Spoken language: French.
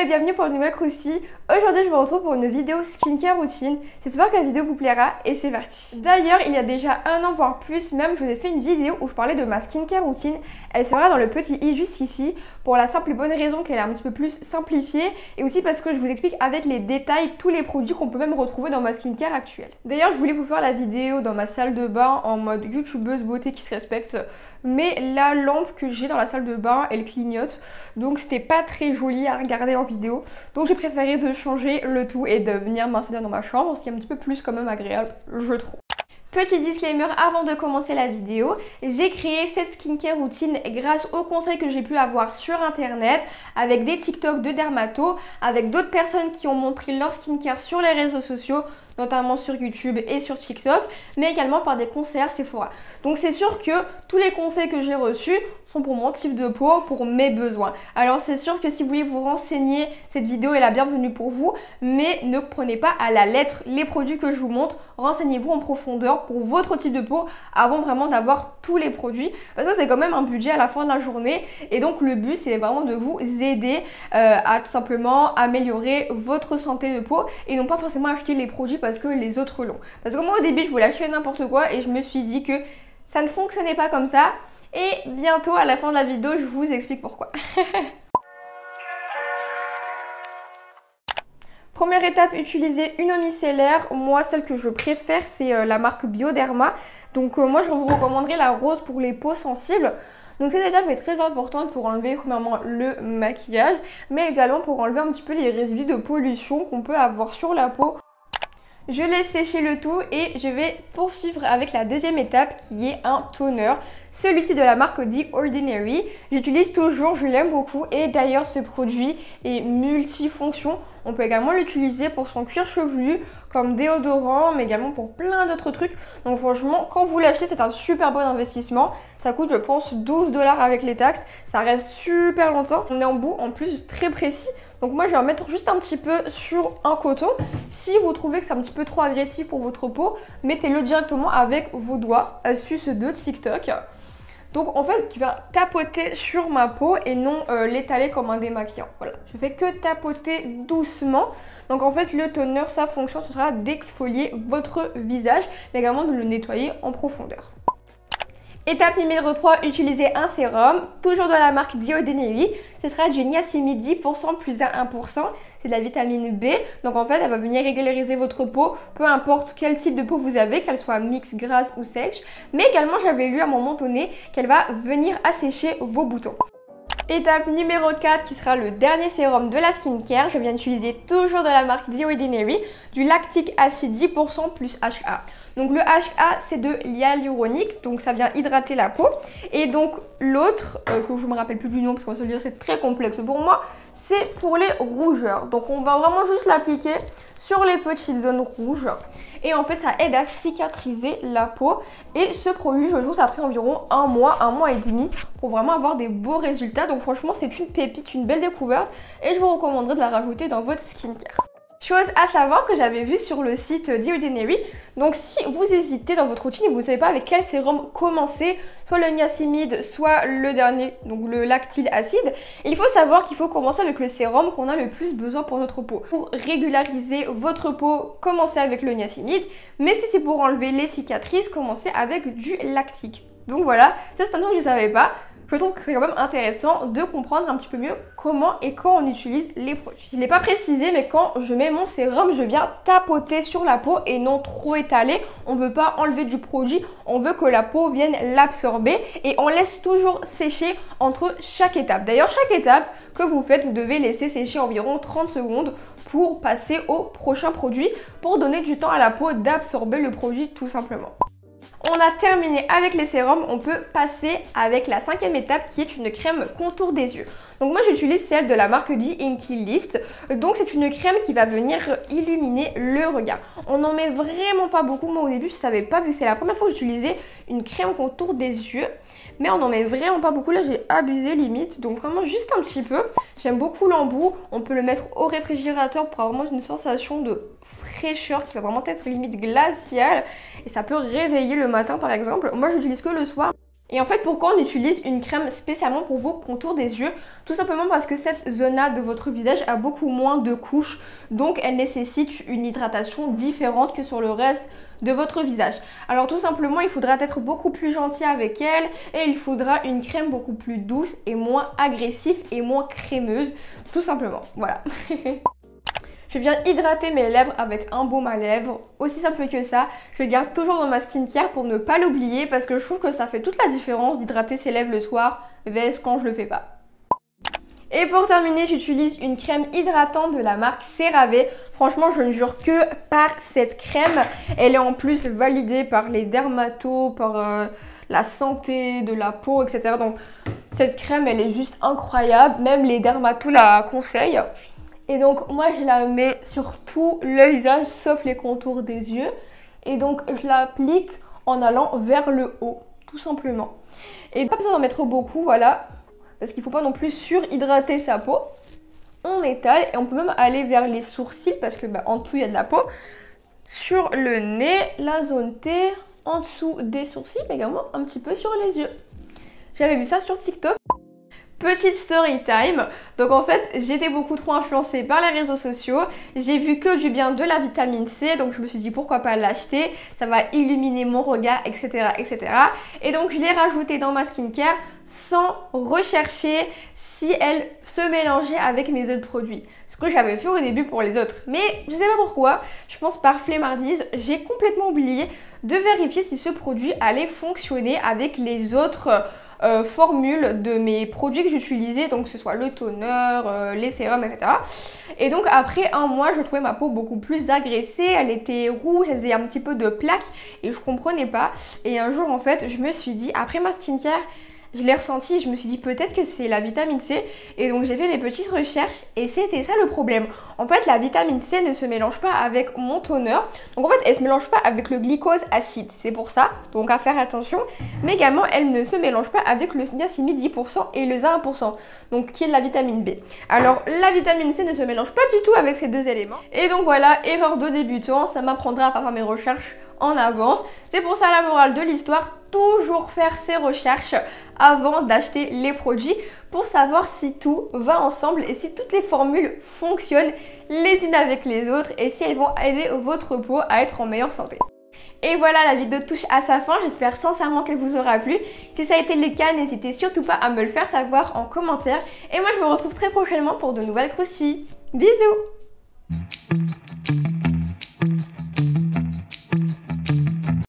et bienvenue pour une nouvelle croustille. Aujourd'hui je vous retrouve pour une vidéo skincare routine. J'espère que la vidéo vous plaira et c'est parti. D'ailleurs il y a déjà un an voire plus même, je vous ai fait une vidéo où je parlais de ma skincare routine. Elle sera dans le petit i juste ici pour la simple et bonne raison qu'elle est un petit peu plus simplifiée et aussi parce que je vous explique avec les détails tous les produits qu'on peut même retrouver dans ma skincare actuelle. D'ailleurs je voulais vous faire la vidéo dans ma salle de bain en mode youtubeuse beauté qui se respecte. Mais la lampe que j'ai dans la salle de bain, elle clignote. Donc c'était pas très joli à regarder en vidéo. Donc j'ai préféré de changer le tout et de venir m'installer dans ma chambre, ce qui est un petit peu plus quand même agréable, je trouve. Petit disclaimer avant de commencer la vidéo, j'ai créé cette skincare routine grâce aux conseils que j'ai pu avoir sur internet, avec des TikTok de dermato, avec d'autres personnes qui ont montré leur skincare sur les réseaux sociaux, notamment sur YouTube et sur TikTok, mais également par des conseillères Sephora. Donc c'est sûr que tous les conseils que j'ai reçus sont pour mon type de peau, pour mes besoins. Alors c'est sûr que si vous voulez vous renseigner, cette vidéo est la bienvenue pour vous, mais ne prenez pas à la lettre les produits que je vous montre. Renseignez-vous en profondeur pour votre type de peau avant vraiment d'avoir tous les produits, parce que c'est quand même un budget à la fin de la journée et donc le but c'est vraiment de vous aider à tout simplement améliorer votre santé de peau et non pas forcément acheter les produits parce que les autres l'ont. Parce que moi au début je voulais acheter n'importe quoi et je me suis dit que ça ne fonctionnait pas comme ça et bientôt à la fin de la vidéo je vous explique pourquoi. Première étape, utiliser une eau micellaire. Moi, celle que je préfère, c'est la marque Bioderma. Donc moi, je vous recommanderais la rose pour les peaux sensibles. Donc cette étape est très importante pour enlever premièrement le maquillage, mais également pour enlever un petit peu les résidus de pollution qu'on peut avoir sur la peau. Je laisse sécher le tout et je vais poursuivre avec la deuxième étape qui est un toner. Celui-ci de la marque The Ordinary. J'utilise toujours, je l'aime beaucoup et d'ailleurs ce produit est multifonction. On peut également l'utiliser pour son cuir chevelu comme déodorant mais également pour plein d'autres trucs. Donc franchement quand vous l'achetez c'est un super bon investissement. Ça coûte je pense 12 $ avec les taxes. Ça reste super longtemps. On est en bout en plus très précis. Donc moi je vais en mettre juste un petit peu sur un coton. Si vous trouvez que c'est un petit peu trop agressif pour votre peau, mettez-le directement avec vos doigts. Astuce de TikTok. Donc en fait, tu vas tapoter sur ma peau et non l'étaler comme un démaquillant. Voilà, je fais que tapoter doucement. Donc en fait, le toner, sa fonction, ce sera d'exfolier votre visage, mais également de le nettoyer en profondeur. Étape numéro 3, utiliser un sérum, toujours de la marque The Ordinary. Ce sera du niacinamide 10% plus à 1%. C'est de la vitamine B. Donc en fait, elle va venir régulariser votre peau, peu importe quel type de peau vous avez, qu'elle soit mixte, grasse ou sèche. Mais également, j'avais lu à un moment donné qu'elle va venir assécher vos boutons. Étape numéro 4 qui sera le dernier sérum de la skincare. Je viens d'utiliser toujours de la marque The Ordinary du lactic acid 10% plus HA. Donc le HA c'est de l'hyaluronique, donc ça vient hydrater la peau. Et donc l'autre, que je me rappelle plus du nom parce qu'on se le dire c'est très complexe pour moi, c'est pour les rougeurs. Donc on va vraiment juste l'appliquer sur les petites zones rouges. Et en fait ça aide à cicatriser la peau. Et ce produit je trouve ça a pris environ un mois et demi pour vraiment avoir des beaux résultats. Donc franchement c'est une pépite, une belle découverte. Et je vous recommanderais de la rajouter dans votre skincare. Chose à savoir que j'avais vu sur le site The Ordinary. Donc si vous hésitez dans votre routine et vous ne savez pas avec quel sérum commencer, soit le niacinamide, soit le dernier, donc le lactic acide, il faut savoir qu'il faut commencer avec le sérum qu'on a le plus besoin pour notre peau. Pour régulariser votre peau, commencez avec le niacinamide, mais si c'est pour enlever les cicatrices, commencez avec du lactique. Donc voilà, ça c'est un truc que je ne savais pas. Je trouve que c'est quand même intéressant de comprendre un petit peu mieux comment et quand on utilise les produits. Je ne l'ai pas précisé, mais quand je mets mon sérum, je viens tapoter sur la peau et non trop étaler. On ne veut pas enlever du produit, on veut que la peau vienne l'absorber et on laisse toujours sécher entre chaque étape. D'ailleurs, chaque étape que vous faites, vous devez laisser sécher environ 30 secondes pour passer au prochain produit, pour donner du temps à la peau d'absorber le produit tout simplement. On a terminé avec les sérums, on peut passer avec la cinquième étape qui est une crème contour des yeux. Donc moi j'utilise celle de la marque The Inky List. Donc c'est une crème qui va venir illuminer le regard. On n'en met vraiment pas beaucoup, moi au début je savais pas vu que c'est la première fois que j'utilisais une crème contour des yeux. Mais on n'en met vraiment pas beaucoup, là j'ai abusé limite, donc vraiment juste un petit peu. J'aime beaucoup l'embout, on peut le mettre au réfrigérateur pour avoir vraiment une sensation de fraîcheur qui va vraiment être limite glaciale. Et ça peut réveiller le matin par exemple. Moi j'utilise que le soir. Et en fait, pourquoi on utilise une crème spécialement pour vos contours des yeux? Tout simplement parce que cette zone-là de votre visage a beaucoup moins de couches, donc elle nécessite une hydratation différente que sur le reste de votre visage. Alors tout simplement, il faudra être beaucoup plus gentil avec elle et il faudra une crème beaucoup plus douce et moins agressive et moins crémeuse, tout simplement. Voilà. Je viens hydrater mes lèvres avec un baume à lèvres, aussi simple que ça. Je le garde toujours dans ma skincare pour ne pas l'oublier parce que je trouve que ça fait toute la différence d'hydrater ses lèvres le soir vs quand je le fais pas. Et pour terminer, j'utilise une crème hydratante de la marque CeraVe. Franchement, je ne jure que par cette crème. Elle est en plus validée par les dermatos, par la santé de la peau, etc. Donc cette crème, elle est juste incroyable. Même les dermatos la conseillent. Et donc moi je la mets sur tout le visage sauf les contours des yeux. Et donc je l'applique en allant vers le haut, tout simplement. Et pas besoin d'en mettre beaucoup, voilà. Parce qu'il ne faut pas non plus surhydrater sa peau. On étale et on peut même aller vers les sourcils parce que en dessous il y a de la peau. Sur le nez, la zone T, en dessous des sourcils, mais également un petit peu sur les yeux. J'avais vu ça sur TikTok. Petite story time, donc en fait j'étais beaucoup trop influencée par les réseaux sociaux, j'ai vu que du bien de la vitamine C, donc je me suis dit pourquoi pas l'acheter, ça va illuminer mon regard, etc. etc. Et donc je l'ai rajouté dans ma skincare sans rechercher si elle se mélangeait avec mes autres produits. Ce que j'avais fait au début pour les autres, mais je sais pas pourquoi, je pense par flemmardise, j'ai complètement oublié de vérifier si ce produit allait fonctionner avec les autres formule de mes produits que j'utilisais, donc que ce soit le toner, les sérums, etc. Et donc après un mois, je trouvais ma peau beaucoup plus agressée, elle était rouge, elle faisait un petit peu de plaques et je comprenais pas. Et un jour en fait, je me suis dit, après ma skincare, je l'ai ressenti, je me suis dit peut-être que c'est la vitamine C. Et donc j'ai fait mes petites recherches et c'était ça le problème. En fait, la vitamine C ne se mélange pas avec mon toner. Donc en fait, elle ne se mélange pas avec le glycose acide. C'est pour ça, donc à faire attention. Mais également, elle ne se mélange pas avec le niacinamide 10% et le zinc 1%. Donc qui est de la vitamine B. Alors la vitamine C ne se mélange pas du tout avec ces deux éléments. Et donc voilà, erreur de débutant, ça m'apprendra à faire mes recherches en avance. C'est pour ça la morale de l'histoire, toujours faire ses recherches avant d'acheter les produits pour savoir si tout va ensemble et si toutes les formules fonctionnent les unes avec les autres et si elles vont aider votre peau à être en meilleure santé. Et voilà, la vidéo touche à sa fin, j'espère sincèrement qu'elle vous aura plu. Si ça a été le cas, n'hésitez surtout pas à me le faire savoir en commentaire. Et moi je vous retrouve très prochainement pour de nouvelles croustilles. Bisous!